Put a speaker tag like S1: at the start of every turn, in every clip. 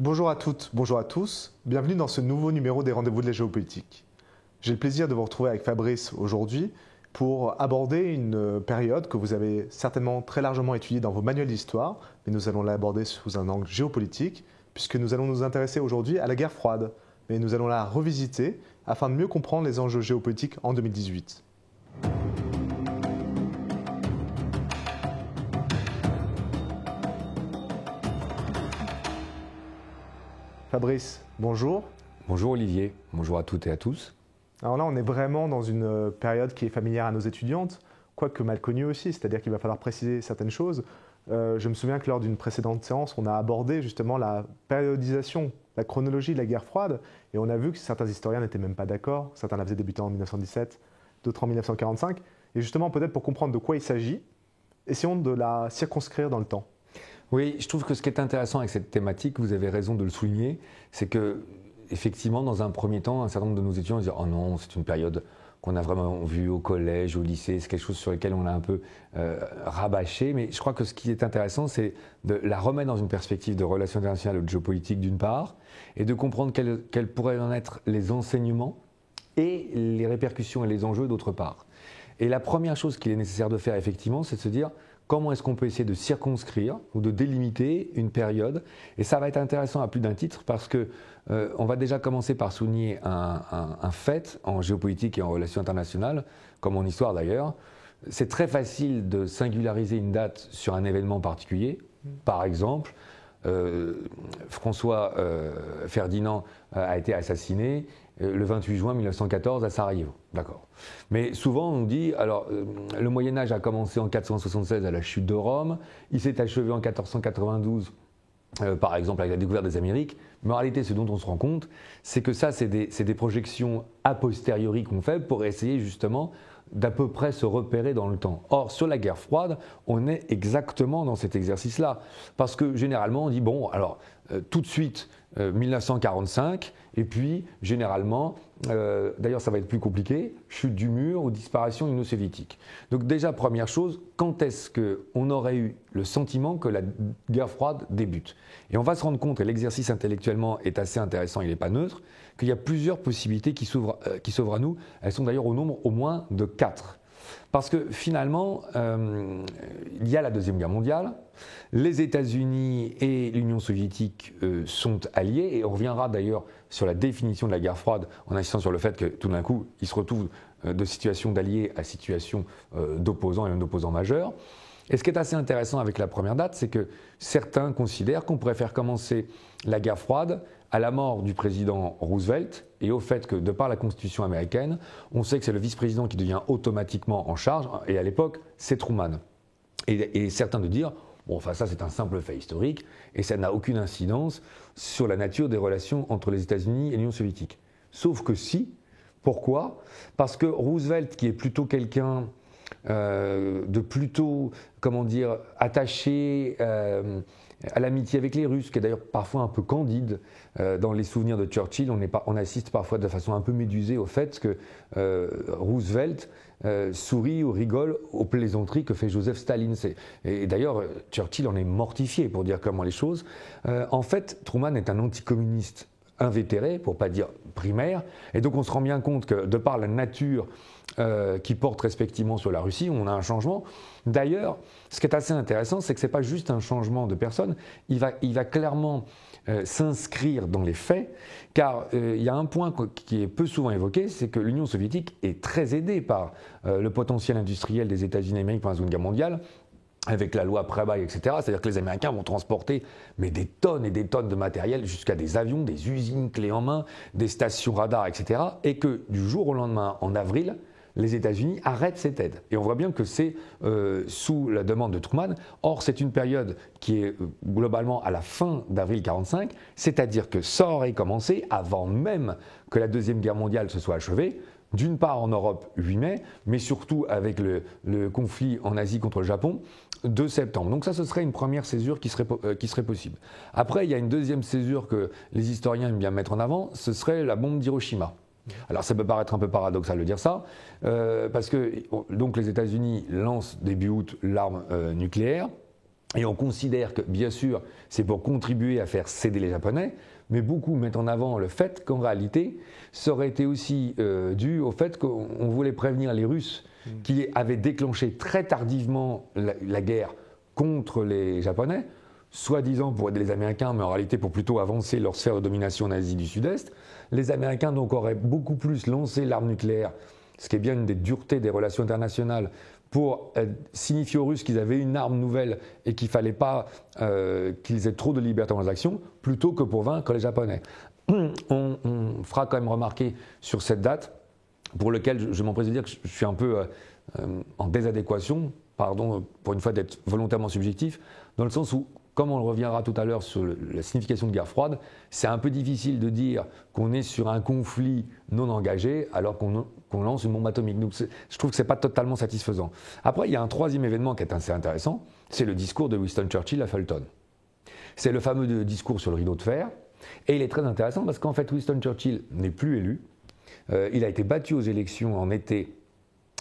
S1: Bonjour à toutes, bonjour à tous, bienvenue dans ce nouveau numéro des Rendez-vous de la géopolitique. J'ai le plaisir de vous retrouver avec Fabrice aujourd'hui pour aborder une période que vous avez certainement très largement étudiée dans vos manuels d'histoire, mais nous allons l'aborder sous un angle géopolitique, puisque nous allons nous intéresser aujourd'hui à la guerre froide, mais nous allons la revisiter afin de mieux comprendre les enjeux géopolitiques en 2018. Fabrice, bonjour.
S2: Bonjour Olivier, bonjour à toutes et à tous.
S1: Alors là, on est vraiment dans une période qui est familière à nos étudiantes, quoique mal connue aussi, c'est-à-dire qu'il va falloir préciser certaines choses. Je me souviens que lors d'une précédente séance, on a abordé justement la périodisation, la chronologie de la guerre froide, et on a vu que certains historiens n'étaient même pas d'accord, certains la faisaient débuter en 1917, d'autres en 1945, et justement peut-être pour comprendre de quoi il s'agit, essayons de la circonscrire dans le temps.
S2: Oui, je trouve que ce qui est intéressant avec cette thématique, vous avez raison de le souligner, c'est que effectivement, dans un premier temps, un certain nombre de nos étudiants disaient « Oh non, c'est une période qu'on a vraiment vue au collège, au lycée, c'est quelque chose sur lequel on a un peu rabâché ». Mais je crois que ce qui est intéressant, c'est de la remettre dans une perspective de relations internationales ou de géopolitique d'une part, et de comprendre quels pourraient en être les enseignements et les répercussions et les enjeux d'autre part. Et la première chose qu'il est nécessaire de faire, effectivement, c'est de se dire comment est-ce qu'on peut essayer de circonscrire ou de délimiter une période. Et ça va être intéressant à plus d'un titre parce que on va déjà commencer par souligner un fait en géopolitique et en relations internationales, comme en histoire d'ailleurs. C'est très facile de singulariser une date sur un événement particulier. Par exemple, François Ferdinand a été assassiné le 28 juin 1914 à Sarajevo. D'accord. Mais souvent on dit, alors le Moyen-Âge a commencé en 476 à la chute de Rome, il s'est achevé en 1492 par exemple avec la découverte des Amériques, mais en réalité ce dont on se rend compte, c'est que ça c'est des projections a posteriori qu'on fait pour essayer justement d'à peu près se repérer dans le temps. Or, sur la guerre froide, on est exactement dans cet exercice-là. Parce que généralement, on dit, bon, alors, tout de suite, 1945, et puis, généralement, d'ailleurs, ça va être plus compliqué, chute du mur ou disparition union-soviétique. Donc déjà, première chose, quand est-ce qu'on aurait eu le sentiment que la guerre froide débute? Et on va se rendre compte, et l'exercice intellectuellement est assez intéressant, il n'est pas neutre, qu'il y a plusieurs possibilités qui s'ouvrent à nous. Elles sont d'ailleurs au nombre au moins de 4. Parce que finalement, il y a la Deuxième Guerre mondiale, les États-Unis et l'Union soviétique sont alliés, et on reviendra d'ailleurs sur la définition de la guerre froide en insistant sur le fait que tout d'un coup, ils se retrouvent de situation d'alliés à situation d'opposants et un opposant majeur. Et ce qui est assez intéressant avec la première date, c'est que certains considèrent qu'on pourrait faire commencer la guerre froide à la mort du président Roosevelt et au fait que, de par la Constitution américaine, on sait que c'est le vice-président qui devient automatiquement en charge, et à l'époque, c'est Truman. Et certains de dire, bon, enfin ça c'est un simple fait historique, et ça n'a aucune incidence sur la nature des relations entre les États-Unis et l'Union soviétique. Sauf que si. Pourquoi? Parce que Roosevelt, qui est plutôt quelqu'un de plutôt, comment dire, attaché à l'amitié avec les Russes, qui est d'ailleurs parfois un peu candide. Dans les souvenirs de Churchill, on assiste parfois de façon un peu médusée au fait que Roosevelt sourit ou rigole aux plaisanteries que fait Joseph Staline. Et d'ailleurs, Churchill en est mortifié pour dire clairement les choses. En fait, Truman est un anticommuniste invétéré, pour ne pas dire primaire, et donc on se rend bien compte que de par la nature qui porte respectivement sur la Russie, on a un changement. D'ailleurs, ce qui est assez intéressant, c'est que ce n'est pas juste un changement de personne, il va clairement s'inscrire dans les faits, car il y a un point qui est peu souvent évoqué, c'est que l'Union soviétique est très aidée par le potentiel industriel des États-Unis d'Amérique pendant la Seconde Guerre mondiale, avec la loi Preble, etc. C'est-à-dire que les Américains vont transporter des tonnes et des tonnes de matériel jusqu'à des avions, des usines clés en main, des stations radars, etc. Et que du jour au lendemain, en avril, les États-Unis arrêtent cette aide. Et on voit bien que c'est sous la demande de Truman. Or, c'est une période qui est globalement à la fin d'avril 1945, c'est-à-dire que ça aurait commencé avant même que la Deuxième Guerre mondiale se soit achevée. D'une part en Europe, 8 mai, mais surtout avec le conflit en Asie contre le Japon, 2 septembre. Donc ça, ce serait une première césure qui serait possible. Après, il y a une deuxième césure que les historiens aiment bien mettre en avant, ce serait la bombe d'Hiroshima. Alors ça peut paraître un peu paradoxal de dire ça, parce que donc les États-Unis lancent début août l'arme nucléaire, Et on considère que, bien sûr, c'est pour contribuer à faire céder les Japonais, mais beaucoup mettent en avant le fait qu'en réalité, ça aurait été aussi dû au fait qu'on voulait prévenir les Russes qui avaient déclenché très tardivement la guerre contre les Japonais, soi-disant pour aider les Américains, mais en réalité pour plutôt avancer leur sphère de domination en Asie du Sud-Est. Les Américains donc auraient beaucoup plus lancé l'arme nucléaire, ce qui est bien une des duretés des relations internationales, pour signifier aux Russes qu'ils avaient une arme nouvelle et qu'il ne fallait pas qu'ils aient trop de liberté dans leurs actions, plutôt que pour vaincre les Japonais. On fera quand même remarquer sur cette date, pour laquelle je m'empresse de dire que je suis un peu en désadéquation, pardon pour une fois d'être volontairement subjectif, dans le sens où, comme on le reviendra tout à l'heure sur la signification de guerre froide, c'est un peu difficile de dire qu'on est sur un conflit non engagé alors qu'on lance une bombe atomique. Donc je trouve que ce n'est pas totalement satisfaisant. Après, il y a un troisième événement qui est assez intéressant, c'est le discours de Winston Churchill à Fulton. C'est le fameux discours sur le rideau de fer, et il est très intéressant parce qu'en fait Winston Churchill n'est plus élu. Il a été battu aux élections en été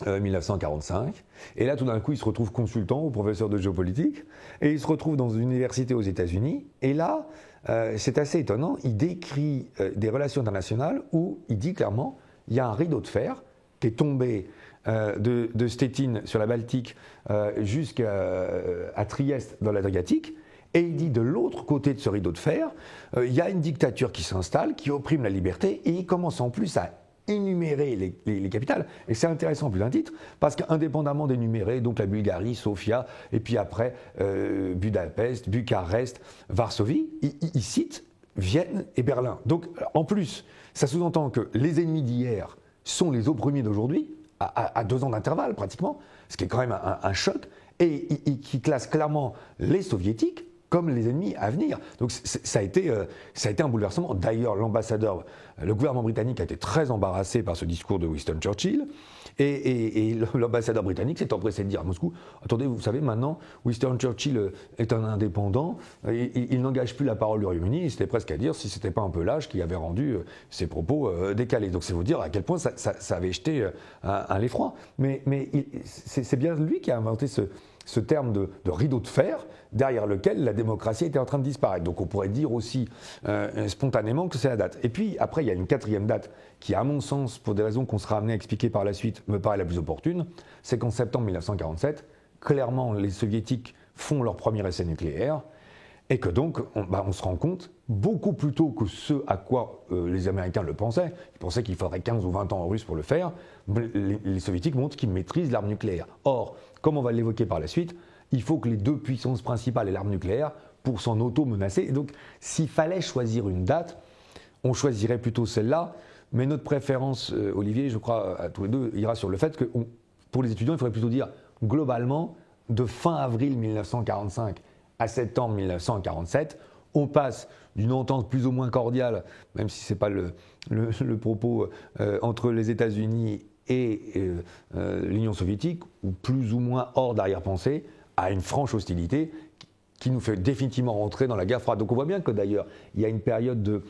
S2: 1945, et là tout d'un coup il se retrouve consultant ou professeur de géopolitique, et il se retrouve dans une université aux États-Unis, et là c'est assez étonnant, il décrit des relations internationales où il dit clairement il y a un rideau de fer qui est tombé de Stettin sur la Baltique jusqu'à Trieste dans l'Adriatique, et il dit de l'autre côté de ce rideau de fer il y a une dictature qui s'installe, qui opprime la liberté, et il commence en plus à énumérer les capitales. Et c'est intéressant plus d'un titre, parce qu'indépendamment d'énumérer, donc la Bulgarie, Sofia, et puis après Budapest, Bucarest, Varsovie, il cite Vienne et Berlin. Donc en plus, ça sous-entend que les ennemis d'hier sont les opprimés d'aujourd'hui, à 2 ans d'intervalle pratiquement, ce qui est quand même un choc, et qui classe clairement les soviétiques comme les ennemis à venir. Donc ça a été un bouleversement. D'ailleurs, le gouvernement britannique a été très embarrassé par ce discours de Winston Churchill, et l'ambassadeur britannique s'est empressé de dire à Moscou, attendez, vous savez, maintenant, Winston Churchill est un indépendant, il n'engage plus la parole du Royaume-Uni, c'était presque à dire si ce n'était pas un peu l'âge qui avait rendu ses propos décalés. Donc c'est vous dire à quel point ça avait jeté un l'effroi. Mais c'est bien lui qui a inventé ce terme de rideau de fer, derrière lequel la démocratie était en train de disparaître. Donc on pourrait dire aussi spontanément que c'est la date. Et puis après, il y a une 4e date qui, à mon sens, pour des raisons qu'on sera amené à expliquer par la suite, me paraît la plus opportune, c'est qu'en septembre 1947, clairement, les soviétiques font leur premier essai nucléaire, et que donc, on se rend compte, beaucoup plus tôt que ce à quoi les Américains le pensaient, ils pensaient qu'il faudrait 15 ou 20 ans aux Russes pour le faire, les Soviétiques montrent qu'ils maîtrisent l'arme nucléaire. Or, comme on va l'évoquer par la suite, il faut que les 2 puissances principales aient l'arme nucléaire pour s'en auto-menacer. Et donc, s'il fallait choisir une date, on choisirait plutôt celle-là, mais notre préférence, Olivier, je crois, à tous les deux, ira sur le fait que, pour les étudiants, il faudrait plutôt dire, globalement, de fin avril 1945 à septembre 1947, on passe d'une entente plus ou moins cordiale, même si ce n'est pas le propos entre les États-Unis et l'Union soviétique, ou plus ou moins hors d'arrière-pensée, à une franche hostilité qui nous fait définitivement rentrer dans la guerre froide. Donc on voit bien que d'ailleurs, il y a une période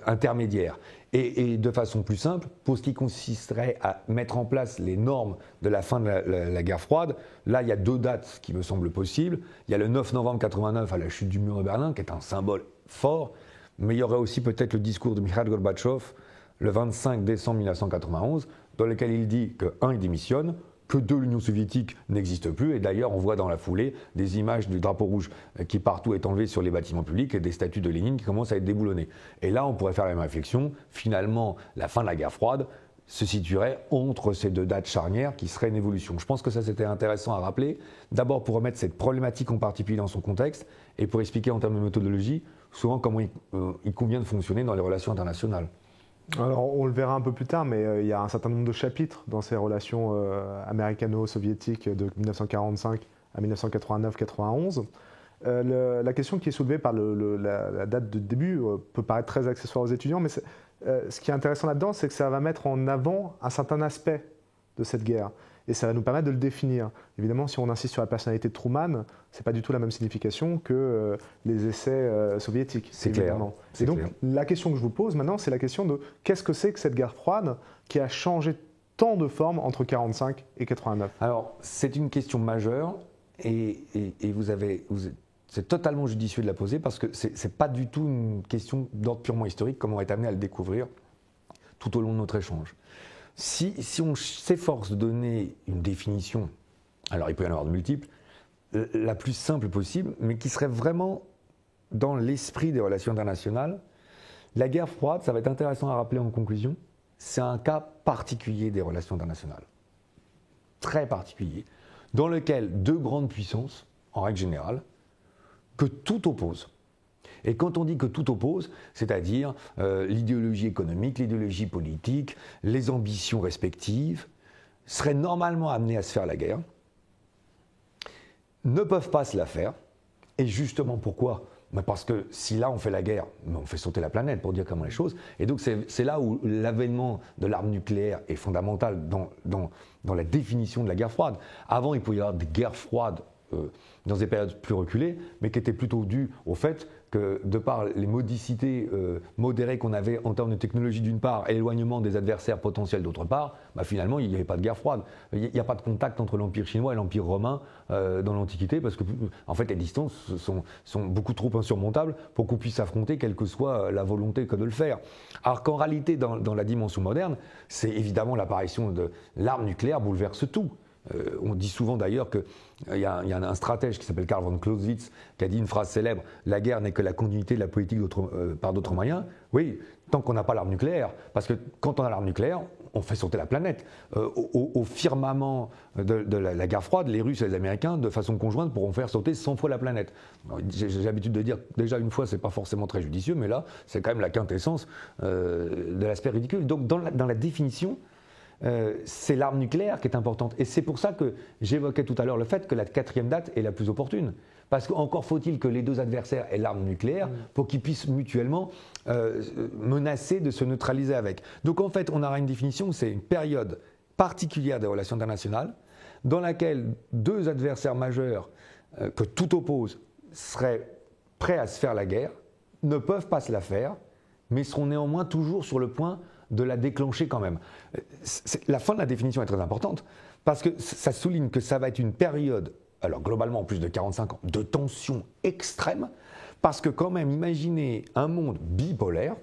S2: intermédiaire. Et de façon plus simple, pour ce qui consisterait à mettre en place les normes de la fin de la guerre froide, là il y a 2 dates qui me semblent possibles. Il y a le 9 novembre 89 à la chute du mur de Berlin, qui est un symbole fort, mais il y aurait aussi peut-être le discours de Mikhail Gorbatchev le 25 décembre 1991, dans lequel il dit que, 1, il démissionne, que 2, l'Union soviétique n'existe plus, et d'ailleurs on voit dans la foulée des images du drapeau rouge qui partout est enlevé sur les bâtiments publics et des statues de Lénine qui commencent à être déboulonnées. Et là on pourrait faire la même réflexion, finalement la fin de la guerre froide se situerait entre ces 2 dates charnières qui seraient une évolution. Je pense que ça c'était intéressant à rappeler, d'abord pour remettre cette problématique en particulier dans son contexte, et pour expliquer en termes de méthodologie souvent comment il convient de fonctionner dans les relations internationales.
S1: Alors, on le verra un peu plus tard, mais il y a un certain nombre de chapitres dans ces relations américano-soviétiques de 1945 à 1989-91. La question qui est soulevée par la date de début peut paraître très accessoire aux étudiants, mais ce qui est intéressant là-dedans, c'est que ça va mettre en avant un certain aspect de cette guerre. Et ça va nous permettre de le définir. Évidemment, si on insiste sur la personnalité de Truman, ce n'est pas du tout la même signification que les essais soviétiques.
S2: C'est
S1: évidemment.
S2: clair.
S1: Et donc, la question que je vous pose maintenant, c'est la question de qu'est-ce que c'est que cette guerre froide qui a changé tant de formes entre 1945 et 1989 ?
S2: Alors, c'est une question majeure, c'est totalement judicieux de la poser parce que ce n'est pas du tout une question d'ordre purement historique comme on est amené à le découvrir tout au long de notre échange. Si on s'efforce de donner une définition, alors il peut y en avoir de multiples, la plus simple possible, mais qui serait vraiment dans l'esprit des relations internationales, la guerre froide, ça va être intéressant à rappeler en conclusion, c'est un cas particulier des relations internationales. Très particulier, dans lequel deux grandes puissances, en règle générale, que tout oppose. Et quand on dit que tout oppose, c'est-à-dire l'idéologie économique, l'idéologie politique, les ambitions respectives, seraient normalement amenées à se faire la guerre, ne peuvent pas se la faire. Et justement pourquoi ? Parce que si là on fait la guerre, on fait sauter la planète pour dire comment les choses. Et donc c'est là où l'avènement de l'arme nucléaire est fondamental dans la définition de la guerre froide. Avant, il pouvait y avoir des guerres froides dans des périodes plus reculées, mais qui étaient plutôt dues au fait que, de par les modicités modérées qu'on avait en termes de technologie d'une part et l'éloignement des adversaires potentiels d'autre part, finalement il n'y avait pas de guerre froide. Il n'y a pas de contact entre l'Empire chinois et l'Empire romain dans l'Antiquité, parce que en fait les distances sont beaucoup trop insurmontables pour qu'on puisse s'affronter, quelle que soit la volonté que de le faire. Alors qu'en réalité, dans la dimension moderne, c'est évidemment l'apparition de l'arme nucléaire bouleverse tout. On dit souvent d'ailleurs qu'il y a un stratège qui s'appelle Karl von Clausewitz qui a dit une phrase célèbre: la guerre n'est que la continuité de la politique par d'autres moyens. Oui, tant qu'on n'a pas l'arme nucléaire, parce que quand on a l'arme nucléaire, on fait sauter la planète. Au firmament de la guerre froide, les Russes et les Américains, de façon conjointe, pourront faire sauter 100 fois la planète. J'ai l'habitude de dire déjà une fois, c'est pas forcément très judicieux, mais là, c'est quand même la quintessence de l'aspect ridicule. Donc dans la définition, c'est l'arme nucléaire qui est importante. Et c'est pour ça que j'évoquais tout à l'heure le fait que la quatrième date est la plus opportune. Parce qu'encore faut-il que les deux adversaires aient l'arme nucléaire pour qu'ils puissent mutuellement menacer de se neutraliser avec. Donc en fait, on aura une définition, c'est une période particulière des relations internationales dans laquelle deux adversaires majeurs que tout oppose seraient prêts à se faire la guerre, ne peuvent pas se la faire, mais seront néanmoins toujours sur le point de la déclencher quand même. La fin de la définition est très importante parce que ça souligne que ça va être une période, alors globalement en plus de 45 ans, de tension extrême, parce que quand même, imaginez un monde bipolaire,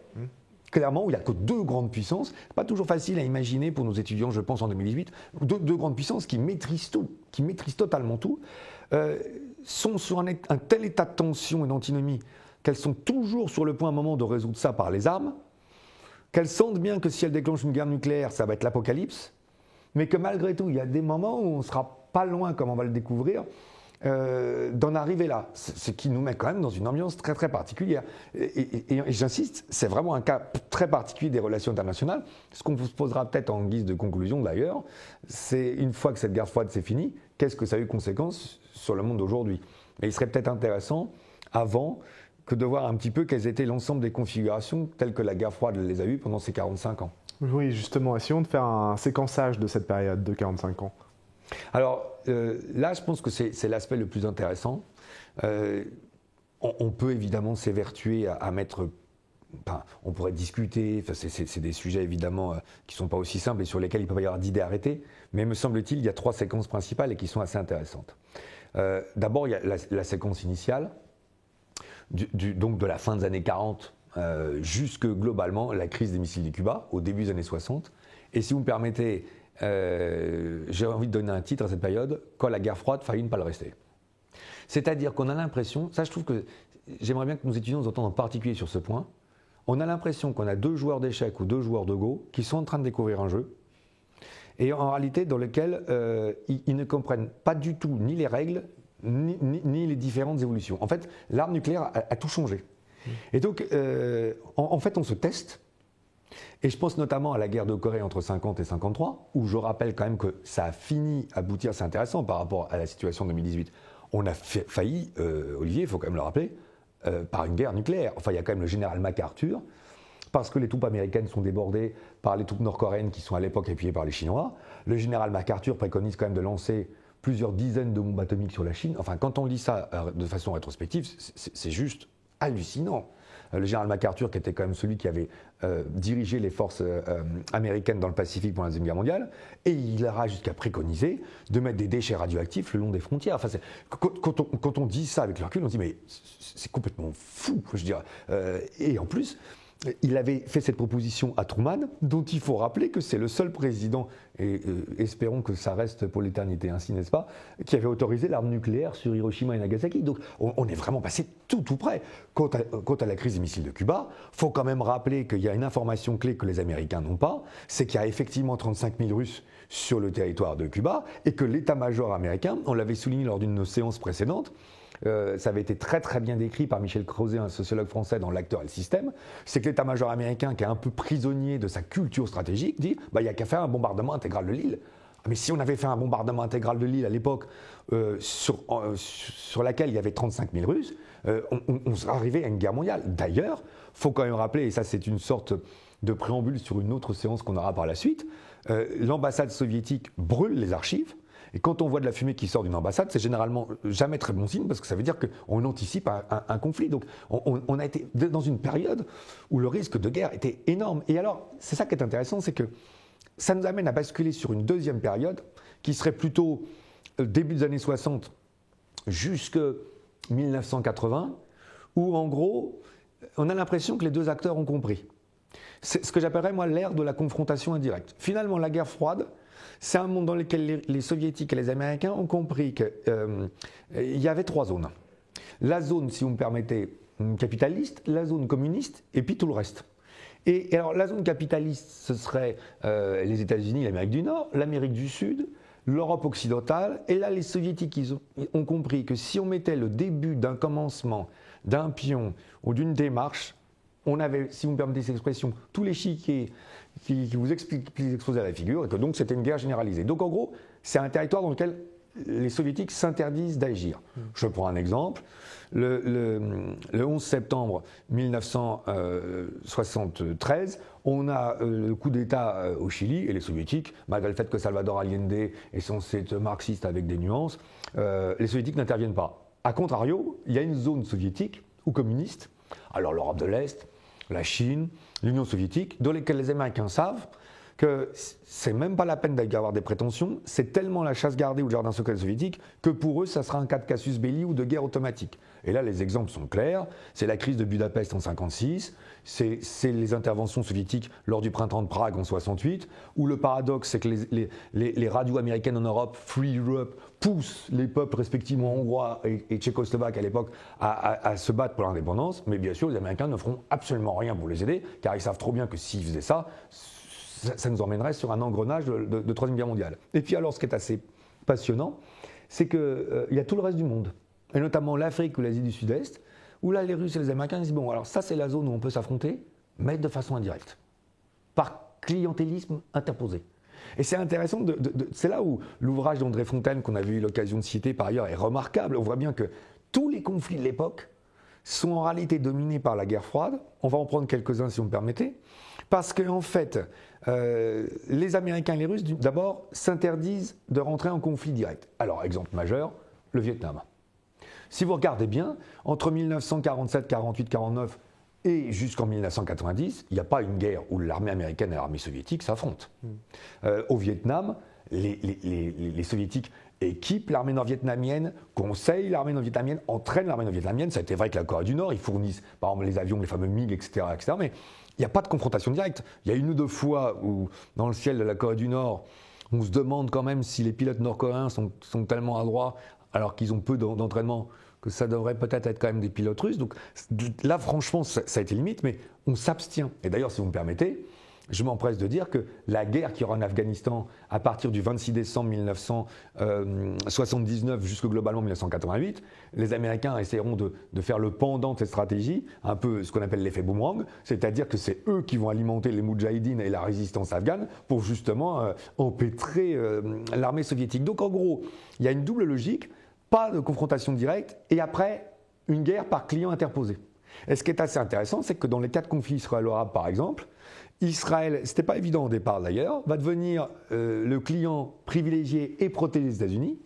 S2: clairement, où il n'y a que deux grandes puissances. C'est pas toujours facile à imaginer pour nos étudiants, je pense, en 2018, deux grandes puissances qui maîtrisent tout, qui maîtrisent totalement tout, sont sur un tel état de tension et d'antinomie qu'elles sont toujours sur le point à un moment de résoudre ça par les armes, qu'elles sentent bien que si elles déclenchent une guerre nucléaire, ça va être l'apocalypse, mais que malgré tout, il y a des moments où on ne sera pas loin, comme on va le découvrir, d'en arriver là. Ce qui nous met quand même dans une ambiance très très particulière. Et j'insiste, c'est vraiment un cas très particulier des relations internationales. Ce qu'on vous posera peut-être en guise de conclusion d'ailleurs, c'est une fois que cette guerre froide s'est finie, qu'est-ce que ça a eu conséquence sur le monde d'aujourd'hui. Mais il serait peut-être intéressant, avant, que de voir un petit peu quelles étaient l'ensemble des configurations telles que la guerre froide les a eues pendant ces 45 ans. Oui, justement, essayons de faire un séquençage de cette période de 45 ans. Alors là, je pense que c'est l'aspect le plus intéressant. On peut évidemment s'évertuer à mettre... Enfin, on pourrait discuter, c'est des sujets évidemment qui ne sont pas aussi simples et sur lesquels il peut y avoir d'idées arrêtées, mais me semble-t-il, il y a trois séquences principales et qui sont assez intéressantes. D'abord, il y a la séquence initiale, donc de la fin des années 40 jusque globalement la crise des missiles de Cuba, au début des années 60. Et si vous me permettez, j'ai envie de donner un titre à cette période: quand la guerre froide faillit ne pas le rester. C'est-à-dire qu'on a l'impression, ça je trouve que j'aimerais bien que nos étudiants nous entendent en particulier sur ce point, on a l'impression qu'on a deux joueurs d'échecs ou deux joueurs de Go qui sont en train de découvrir un jeu, et en réalité dans lequel ils ne comprennent pas du tout ni les règles, ni les différentes évolutions. En fait, l'arme nucléaire a tout changé. Et donc, en fait, on se teste. Et je pense notamment à la guerre de Corée entre 50 et 53, où je rappelle quand même que ça a fini à aboutir, c'est intéressant par rapport à la situation de 2018. On a failli, Olivier, il faut quand même le rappeler, par une guerre nucléaire. Enfin, il y a quand même le général MacArthur, parce que les troupes américaines sont débordées par les troupes nord-coréennes qui sont à l'époque appuyées par les Chinois. Le général MacArthur préconise quand même de lancer plusieurs dizaines de bombes atomiques sur la Chine. Enfin, quand on lit ça de façon rétrospective, c'est juste hallucinant. le général MacArthur, qui était quand même celui qui avait dirigé les forces américaines dans le Pacifique pendant la Deuxième Guerre mondiale, et il ira jusqu'à préconiser de mettre des déchets radioactifs le long des frontières. Enfin, quand on dit ça avec le recul, on se dit mais c'est complètement fou, je veux dire. Et en plus, il avait fait cette proposition à Truman, dont il faut rappeler que c'est le seul président, et espérons que ça reste pour l'éternité ainsi, n'est-ce pas, qui avait autorisé l'arme nucléaire sur Hiroshima et Nagasaki. Donc on est vraiment passé tout près. Quant à la crise des missiles de Cuba, il faut quand même rappeler qu'il y a une information clé que les Américains n'ont pas, c'est qu'il y a effectivement 35 000 Russes sur le territoire de Cuba, et que l'état-major américain, on l'avait souligné lors d'une de nos séances précédentes, ça avait été très très bien décrit par Michel Crozet, un sociologue français dans L'acteur et le système, c'est que l'état-major américain, qui est un peu prisonnier de sa culture stratégique, dit il n'y a qu'à faire un bombardement intégral de l'île. Mais si on avait fait un bombardement intégral de l'île à l'époque sur laquelle il y avait 35 000 Russes, on serait arrivé à une guerre mondiale. D'ailleurs, il faut quand même rappeler, et ça c'est une sorte de préambule sur une autre séance qu'on aura par la suite, l'ambassade soviétique brûle les archives. Et quand on voit de la fumée qui sort d'une ambassade, c'est généralement jamais très bon signe parce que ça veut dire qu'on anticipe un conflit. Donc on a été dans une période où le risque de guerre était énorme. Et alors, c'est ça qui est intéressant, c'est que ça nous amène à basculer sur une deuxième période qui serait plutôt début des années 60 jusqu'à 1980, où en gros, on a l'impression que les deux acteurs ont compris. C'est ce que j'appellerais moi l'ère de la confrontation indirecte. Finalement, la guerre froide, c'est un monde dans lequel les Soviétiques et les Américains ont compris qu'il y avait trois zones. La zone, si vous me permettez, capitaliste, la zone communiste, et puis tout le reste. Et alors la zone capitaliste, ce serait les États-Unis, l'Amérique du Nord, l'Amérique du Sud, l'Europe occidentale. Et là, les Soviétiques ils ont compris que si on mettait le début d'un commencement, d'un pion ou d'une démarche, on avait, si vous me permettez cette expression, tous les chiquiers qui vous exposaient à la figure, et que donc c'était une guerre généralisée. Donc en gros, c'est un territoire dans lequel les Soviétiques s'interdisent d'agir. Je prends un exemple. Le 11 septembre 1973, on a le coup d'État au Chili, et les Soviétiques, malgré le fait que Salvador Allende est censé être marxiste avec des nuances, les Soviétiques n'interviennent pas. A contrario, il y a une zone soviétique ou communiste, alors l'Europe de l'Est, la Chine, l'Union soviétique, dans lesquelles les Américains savent que c'est même pas la peine d'avoir des prétentions, c'est tellement la chasse gardée ou le jardin secret soviétique que pour eux, ça sera un cas de casus belli ou de guerre automatique. Et là, les exemples sont clairs. C'est la crise de Budapest en 1956, c'est les interventions soviétiques lors du printemps de Prague en 1968, où le paradoxe, c'est que les radios américaines en Europe, Free Europe, poussent les peuples respectivement hongrois et tchécoslovaques à l'époque à se battre pour l'indépendance, mais bien sûr, les Américains ne feront absolument rien pour les aider, car ils savent trop bien que s'ils faisaient ça, ça nous emmènerait sur un engrenage de Troisième Guerre mondiale. Et puis alors, ce qui est assez passionnant, c'est qu'il y a tout le reste du monde, et notamment l'Afrique ou l'Asie du Sud-Est, où là, les Russes et les Américains disent, bon, alors ça, c'est la zone où on peut s'affronter, mais de façon indirecte, par clientélisme interposé. Et c'est intéressant, c'est là où l'ouvrage d'André Fontaine, qu'on avait eu l'occasion de citer par ailleurs, est remarquable. On voit bien que tous les conflits de l'époque sont en réalité dominés par la guerre froide. On va en prendre quelques-uns si vous me permettez. Parce qu'en fait, les Américains et les Russes, d'abord, s'interdisent de rentrer en conflit direct. Alors, exemple majeur, le Vietnam. Si vous regardez bien, entre 1947, 48, 49 et jusqu'en 1990, il n'y a pas une guerre où l'armée américaine et l'armée soviétique s'affrontent. Au Vietnam, les Soviétiques équipent l'armée nord-vietnamienne, conseillent l'armée nord-vietnamienne, entraînent l'armée nord-vietnamienne. Ça a été vrai avec la Corée du Nord, ils fournissent par exemple les avions, les fameux MiG, etc. Mais il n'y a pas de confrontation directe. Il y a une ou deux fois où, dans le ciel de la Corée du Nord, on se demande quand même si les pilotes nord-coréens sont tellement adroits, alors qu'ils ont peu d'entraînement, que ça devrait peut-être être quand même des pilotes russes. Donc là, franchement, ça a été limite, mais on s'abstient. Et d'ailleurs, si vous me permettez, je m'empresse de dire que la guerre qui aura en Afghanistan à partir du 26 décembre 1979 jusqu'à globalement 1988, les Américains essaieront de faire le pendant de cette stratégie, un peu ce qu'on appelle l'effet boomerang, c'est-à-dire que c'est eux qui vont alimenter les moudjahidines et la résistance afghane pour justement empêtrer l'armée soviétique. Donc en gros, il y a une double logique, pas de confrontation directe et après une guerre par client interposé. Et ce qui est assez intéressant, c'est que dans les cas de conflit israélo-arabe par exemple, Israël, ce n'était pas évident au départ d'ailleurs, va devenir le client privilégié et protégé des États-Unis.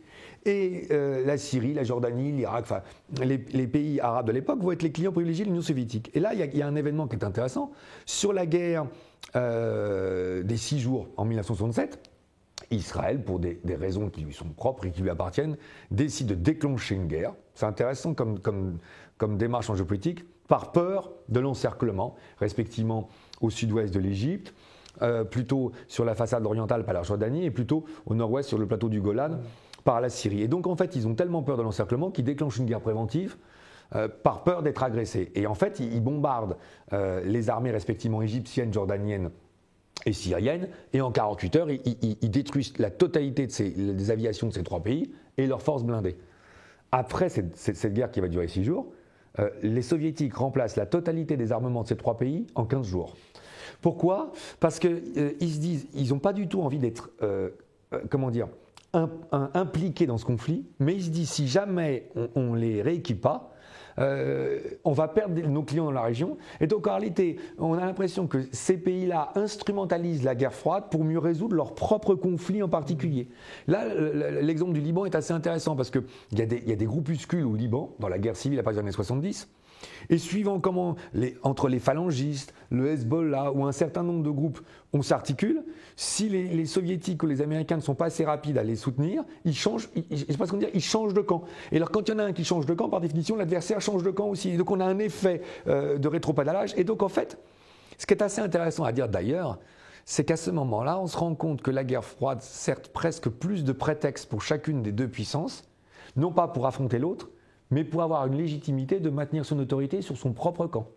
S2: Et la Syrie, la Jordanie, l'Irak, enfin, les pays arabes de l'époque vont être les clients privilégiés de l'Union soviétique. Et là, il y a un événement qui est intéressant. Sur la guerre des 6 jours en 1967, Israël, pour des raisons qui lui sont propres et qui lui appartiennent, décide de déclencher une guerre. C'est intéressant comme démarche en géopolitique, par peur de l'encerclement, respectivement au sud-ouest de l'Égypte, plutôt sur la façade orientale par la Jordanie et plutôt au nord-ouest sur le plateau du Golan par la Syrie. Et donc en fait, ils ont tellement peur de l'encerclement qu'ils déclenchent une guerre préventive par peur d'être agressés. Et en fait, ils bombardent les armées respectivement égyptiennes, jordaniennes et syriennes, et en 48 heures, ils détruisent la totalité des aviations de ces 3 pays et leurs forces blindées. Après cette guerre qui va durer 6 jours, les soviétiques remplacent la totalité des armements de ces 3 pays en 15 jours. Pourquoi ? Parce qu'ils se disent, ils n'ont pas du tout envie d'être, impliqués dans ce conflit, mais ils se disent, si jamais on les rééquipe pas, on va perdre nos clients dans la région. Et donc en réalité, on a l'impression que ces pays-là instrumentalisent la guerre froide pour mieux résoudre leurs propres conflits en particulier. Là, l'exemple du Liban est assez intéressant parce qu'il y a des groupuscules au Liban, dans la guerre civile à partir des années 70, et suivant comment, entre les phalangistes, le Hezbollah ou un certain nombre de groupes, on s'articule, si les soviétiques ou les américains ne sont pas assez rapides à les soutenir, ils changent de camp. Et alors quand il y en a un qui change de camp, par définition, l'adversaire change de camp aussi. Et donc on a un effet de rétropédalage. Et donc en fait, ce qui est assez intéressant à dire d'ailleurs, c'est qu'à ce moment-là, on se rend compte que la guerre froide sert presque plus de prétexte pour chacune des 2 puissances, non pas pour affronter l'autre, mais pour avoir une légitimité de maintenir son autorité sur son propre camp.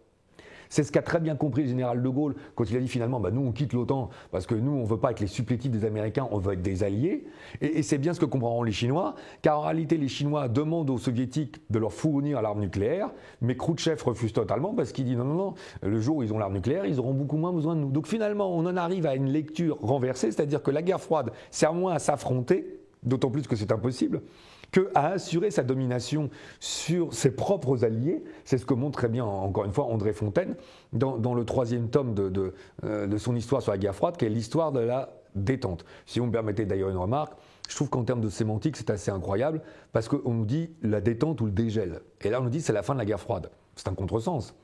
S2: C'est ce qu'a très bien compris le général de Gaulle quand il a dit finalement nous on quitte l'OTAN parce que nous on ne veut pas être les supplétifs des Américains, on veut être des alliés. Et c'est bien ce que comprendront les Chinois, car en réalité les Chinois demandent aux Soviétiques de leur fournir l'arme nucléaire, mais Khrouchtchev refuse totalement parce qu'il dit non, le jour où ils ont l'arme nucléaire, ils auront beaucoup moins besoin de nous. Donc finalement on en arrive à une lecture renversée, c'est-à-dire que la guerre froide sert moins à s'affronter, d'autant plus que c'est impossible, qu'à assurer sa domination sur ses propres alliés. C'est ce que montre très bien, encore une fois, André Fontaine, dans le 3e tome de son histoire sur la guerre froide, qui est l'histoire de la détente. Si vous me permettez d'ailleurs une remarque, je trouve qu'en termes de sémantique, c'est assez incroyable, parce qu'on nous dit la détente ou le dégel. Et là, on nous dit c'est la fin de la guerre froide. C'est un contresens.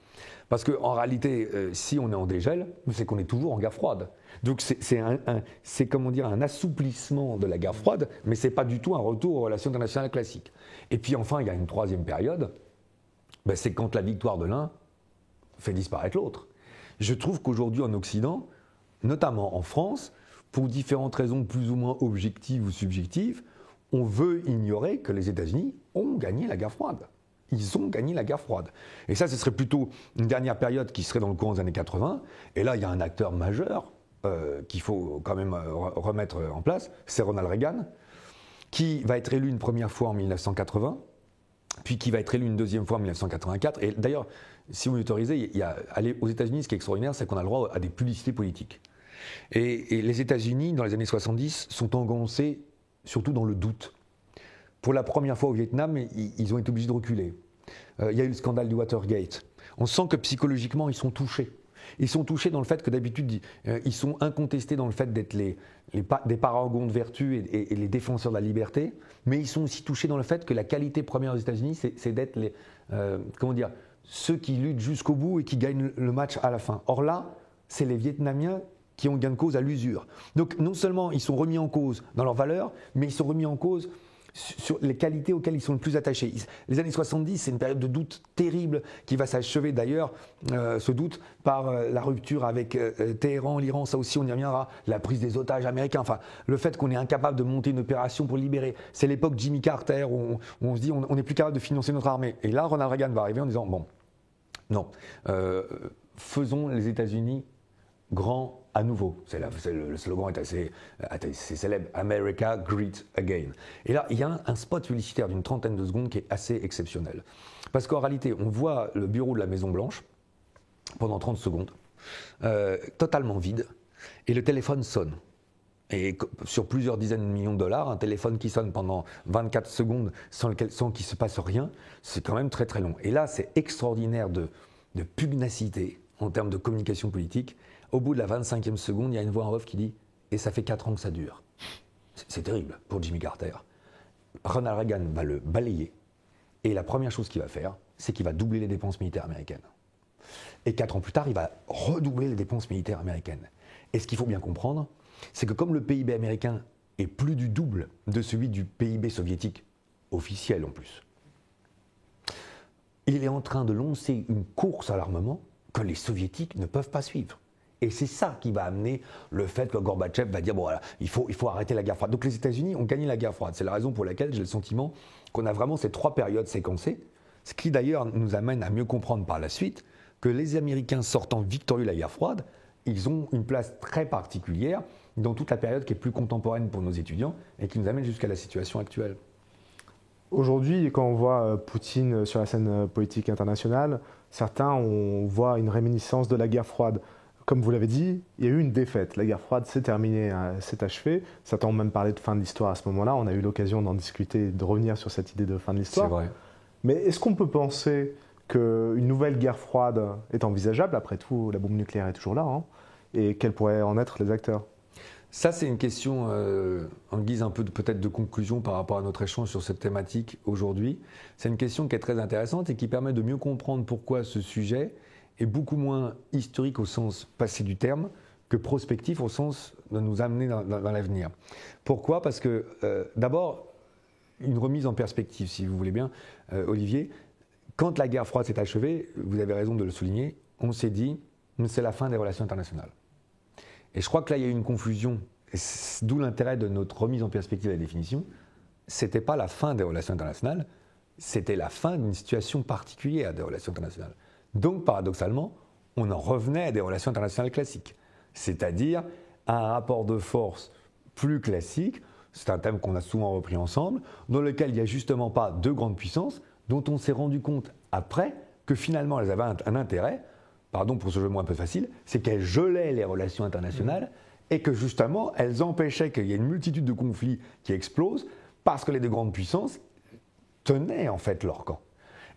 S2: Parce qu'en réalité, si on est en dégel, c'est qu'on est toujours en guerre froide. Donc c'est un assouplissement de la guerre froide, mais ce n'est pas du tout un retour aux relations internationales classiques. Et puis enfin, il y a une 3e période, c'est quand la victoire de l'un fait disparaître l'autre. Je trouve qu'aujourd'hui en Occident, notamment en France, pour différentes raisons plus ou moins objectives ou subjectives, on veut ignorer que les États-Unis ont gagné la guerre froide. Ils ont gagné la guerre froide. Et ça, ce serait plutôt une dernière période qui serait dans le courant des années 80. Et là, il y a un acteur majeur qu'il faut quand même remettre en place, c'est Ronald Reagan, qui va être élu une première fois en 1980, puis qui va être élu une 2e fois en 1984. Et d'ailleurs, si vous m'autorisez, aux États-Unis, ce qui est extraordinaire, c'est qu'on a le droit à des publicités politiques. Et les États-Unis, dans les années 70, sont engoncés surtout dans le doute. Pour la première fois au Vietnam, ils ont été obligés de reculer. Il y a eu le scandale du Watergate. On sent que psychologiquement, ils sont touchés. Ils sont touchés dans le fait que d'habitude, ils sont incontestés dans le fait d'être des paragons de vertu et les défenseurs de la liberté, mais ils sont aussi touchés dans le fait que la qualité première aux États-Unis, c'est d'être ceux qui luttent jusqu'au bout et qui gagnent le match à la fin. Or là, c'est les Vietnamiens qui ont gain de cause à l'usure. Donc non seulement ils sont remis en cause dans leurs valeurs, mais ils sont remis en cause sur les qualités auxquelles ils sont le plus attachés. Les années 70, c'est une période de doute terrible qui va s'achever d'ailleurs, ce doute, par la rupture avec Téhéran, l'Iran, ça aussi on y reviendra, la prise des otages américains, enfin le fait qu'on est incapable de monter une opération pour libérer. C'est l'époque Jimmy Carter où on se dit on n'est plus capable de financer notre armée. Et là, Ronald Reagan va arriver en disant faisons les États-Unis grands à nouveau. Le slogan est assez célèbre, America Great Again. Et là, il y a un spot publicitaire d'une 30aine de secondes qui est assez exceptionnel. Parce qu'en réalité, on voit le bureau de la Maison-Blanche pendant 30 secondes, totalement vide, et le téléphone sonne. Et sur plusieurs dizaines de millions de dollars, un téléphone qui sonne pendant 24 secondes sans qu'il ne se passe rien, c'est quand même très très long. Et là, c'est extraordinaire de pugnacité en termes de communication politique. Au bout de la 25e seconde, il y a une voix en off qui dit « Et ça fait 4 ans que ça dure ». C'est terrible pour Jimmy Carter. Ronald Reagan va le balayer. Et la première chose qu'il va faire, c'est qu'il va doubler les dépenses militaires américaines. Et 4 ans plus tard, il va redoubler les dépenses militaires américaines. Et ce qu'il faut bien comprendre, c'est que comme le PIB américain est plus du double de celui du PIB soviétique, officiel en plus, il est en train de lancer une course à l'armement que les soviétiques ne peuvent pas suivre. Et c'est ça qui va amener le fait que Gorbatchev va dire bon voilà, il faut arrêter la guerre froide. Donc les États-Unis ont gagné la guerre froide. C'est la raison pour laquelle j'ai le sentiment qu'on a vraiment ces 3 périodes séquencées, ce qui d'ailleurs nous amène à mieux comprendre par la suite que les Américains sortant victorieux de la guerre froide, ils ont une place très particulière dans toute la période qui est plus contemporaine pour nos étudiants et qui nous amène jusqu'à la situation actuelle.
S1: Aujourd'hui, quand on voit Poutine sur la scène politique internationale, certains on voit une réminiscence de la guerre froide. Comme vous l'avez dit, il y a eu une défaite. La guerre froide s'est terminée, s'est achevée. Certains ont même parlé de fin de l'histoire à ce moment-là. On a eu l'occasion d'en discuter, de revenir sur cette idée de fin de l'histoire.
S2: C'est vrai.
S1: Mais est-ce qu'on peut penser qu'une nouvelle guerre froide est envisageable? Après tout, la bombe nucléaire est toujours là. Hein, et quels pourraient en être les acteurs?
S2: Ça, c'est une question en guise un peu peut-être de conclusion par rapport à notre échange sur cette thématique aujourd'hui. C'est une question qui est très intéressante et qui permet de mieux comprendre pourquoi ce sujet est beaucoup moins historique au sens passé du terme que prospectif au sens de nous amener dans l'avenir. Pourquoi? Parce que d'abord, une remise en perspective, si vous voulez bien, Olivier, quand la guerre froide s'est achevée, vous avez raison de le souligner, on s'est dit c'est la fin des relations internationales. Et je crois que là, il y a eu une confusion, d'où l'intérêt de notre remise en perspective à la définition. C'était pas la fin des relations internationales, c'était la fin d'une situation particulière des relations internationales. Donc, paradoxalement, on en revenait à des relations internationales classiques, c'est-à-dire à un rapport de force plus classique. C'est un thème qu'on a souvent repris ensemble, dans lequel il n'y a justement pas 2 grandes puissances, dont on s'est rendu compte après que finalement elles avaient un intérêt, pardon pour ce jeu de mots un peu facile, c'est qu'elles gelaient les relations internationales et que justement elles empêchaient qu'il y ait une multitude de conflits qui explosent parce que les 2 grandes puissances tenaient en fait leur camp.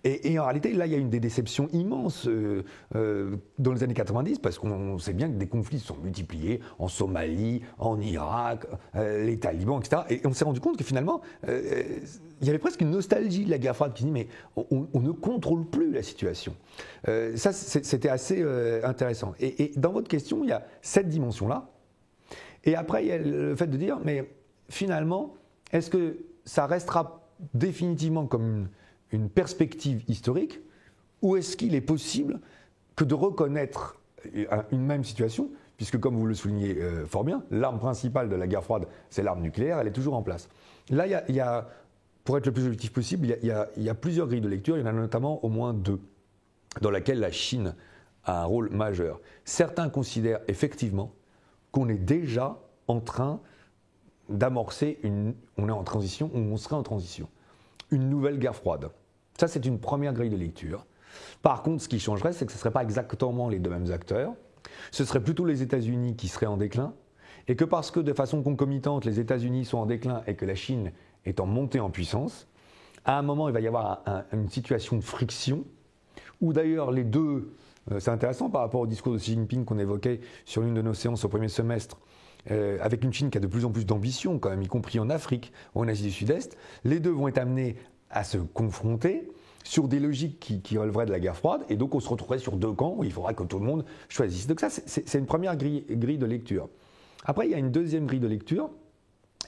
S2: Et en réalité, là, il y a une des déceptions immenses dans les années 90, parce qu'on sait bien que des conflits se sont multipliés en Somalie, en Irak, les talibans, etc. Et on s'est rendu compte que finalement, il y avait presque une nostalgie de la guerre froide qui dit mais on ne contrôle plus la situation. Ça, c'était assez intéressant. Et dans votre question, il y a cette dimension-là. Et après, il y a le fait de dire mais finalement, est-ce que ça restera définitivement comme une perspective historique, ou est-ce qu'il est possible que de reconnaître une même situation, puisque comme vous le soulignez fort bien, l'arme principale de la guerre froide, c'est l'arme nucléaire, elle est toujours en place. Là, il y a, pour être le plus objectif possible, il y a plusieurs grilles de lecture, il y en a notamment au moins 2, dans lesquelles la Chine a un rôle majeur. Certains considèrent effectivement qu'on est déjà en train d'amorcer, on est en transition, ou on serait en transition, une nouvelle guerre froide. Ça, c'est une première grille de lecture. Par contre, ce qui changerait, c'est que ce ne seraient pas exactement les 2 mêmes acteurs. Ce serait plutôt les États-Unis qui seraient en déclin. Et que parce que de façon concomitante, les États-Unis sont en déclin et que la Chine est en montée en puissance, à un moment, il va y avoir une situation de friction, où d'ailleurs les 2, c'est intéressant par rapport au discours de Xi Jinping qu'on évoquait sur l'une de nos séances au premier semestre, avec une Chine qui a de plus en plus d'ambition, quand même, y compris en Afrique ou en Asie du Sud-Est, les 2 vont être amenés à se confronter sur des logiques qui relèveraient de la guerre froide, et donc on se retrouverait sur 2 camps où il faudra que tout le monde choisisse. Donc ça, c'est une première grille de lecture. Après, il y a une deuxième grille de lecture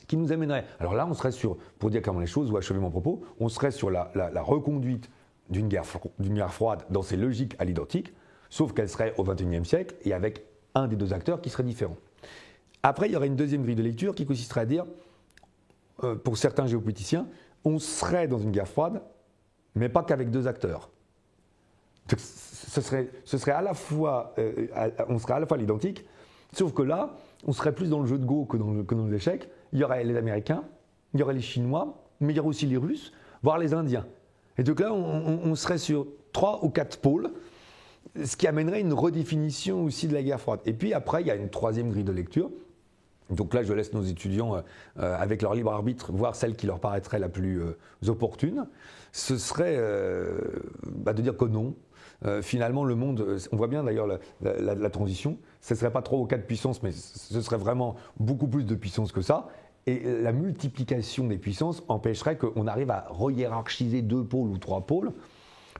S2: qui nous amènerait, alors là on serait sur, pour dire clairement les choses ou achever mon propos, on serait sur la reconduite d'une guerre froide dans ses logiques à l'identique, sauf qu'elle serait au XXIe siècle et avec un des 2 acteurs qui serait différent. Après, il y aurait une deuxième grille de lecture qui consisterait à dire, pour certains géopoliticiens, on serait dans une guerre froide, mais pas qu'avec 2 acteurs. Donc, ce serait à la fois, on serait à la fois à l'identique, sauf que là, on serait plus dans le jeu de Go que dans les échecs. Il y aurait les Américains, il y aurait les Chinois, mais il y aurait aussi les Russes, voire les Indiens. Et donc là, on serait sur 3 ou 4 pôles, ce qui amènerait une redéfinition aussi de la guerre froide. Et puis après, il y a une troisième grille de lecture. Donc là, je laisse nos étudiants, avec leur libre arbitre, voir celle qui leur paraîtrait la plus opportune. Ce serait de dire que non. Finalement, le monde, on voit bien d'ailleurs la transition, ce ne serait pas 3 ou 4 puissances, mais ce serait vraiment beaucoup plus de puissance que ça. Et la multiplication des puissances empêcherait qu'on arrive à re-hiérarchiser 2 pôles ou 3 pôles.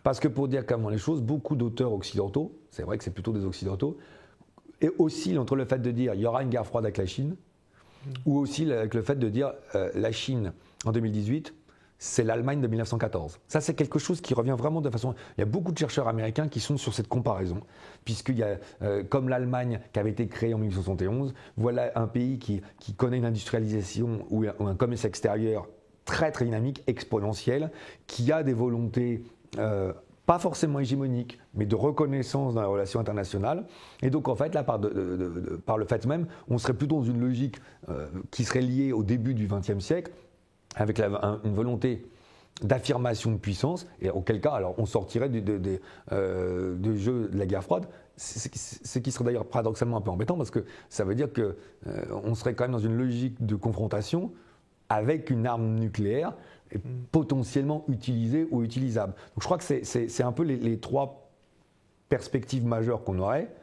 S2: Parce que pour dire clairement les choses, beaucoup d'auteurs occidentaux, c'est vrai que c'est plutôt des occidentaux, et oscillent entre le fait de dire il y aura une guerre froide avec la Chine, ou aussi avec le fait de dire la Chine en 2018, c'est l'Allemagne de 1914. Ça, c'est quelque chose qui revient vraiment de façon... Il y a beaucoup de chercheurs américains qui sont sur cette comparaison, puisqu'il y a, comme l'Allemagne qui avait été créée en 1871, voilà un pays qui connaît une industrialisation ou un commerce extérieur très très dynamique, exponentiel, qui a des volontés pas forcément hégémoniques, mais de reconnaissance dans la relation internationale. Et donc en fait, là, par le fait même, on serait plutôt dans une logique qui serait liée au début du XXe siècle, avec une volonté d'affirmation de puissance, et auquel cas, alors, on sortirait du jeu de la guerre froide, ce qui serait d'ailleurs paradoxalement un peu embêtant, parce que ça veut dire qu'on serait quand même dans une logique de confrontation avec une arme nucléaire potentiellement utilisée ou utilisable. Donc je crois que c'est un peu les 3 perspectives majeures qu'on aurait.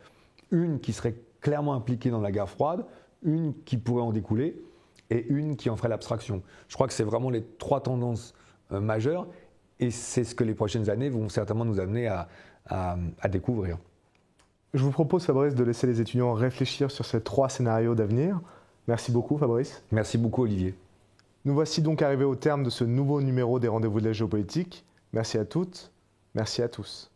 S2: Une qui serait clairement impliquée dans la guerre froide, une qui pourrait en découler, et une qui en ferait l'abstraction. Je crois que c'est vraiment les 3 tendances majeures, et c'est ce que les prochaines années vont certainement nous amener à découvrir.
S1: Je vous propose, Fabrice, de laisser les étudiants réfléchir sur ces 3 scénarios d'avenir. Merci beaucoup, Fabrice.
S2: Merci beaucoup, Olivier.
S1: Nous voici donc arrivés au terme de ce nouveau numéro des Rendez-vous de la géopolitique. Merci à toutes, merci à tous.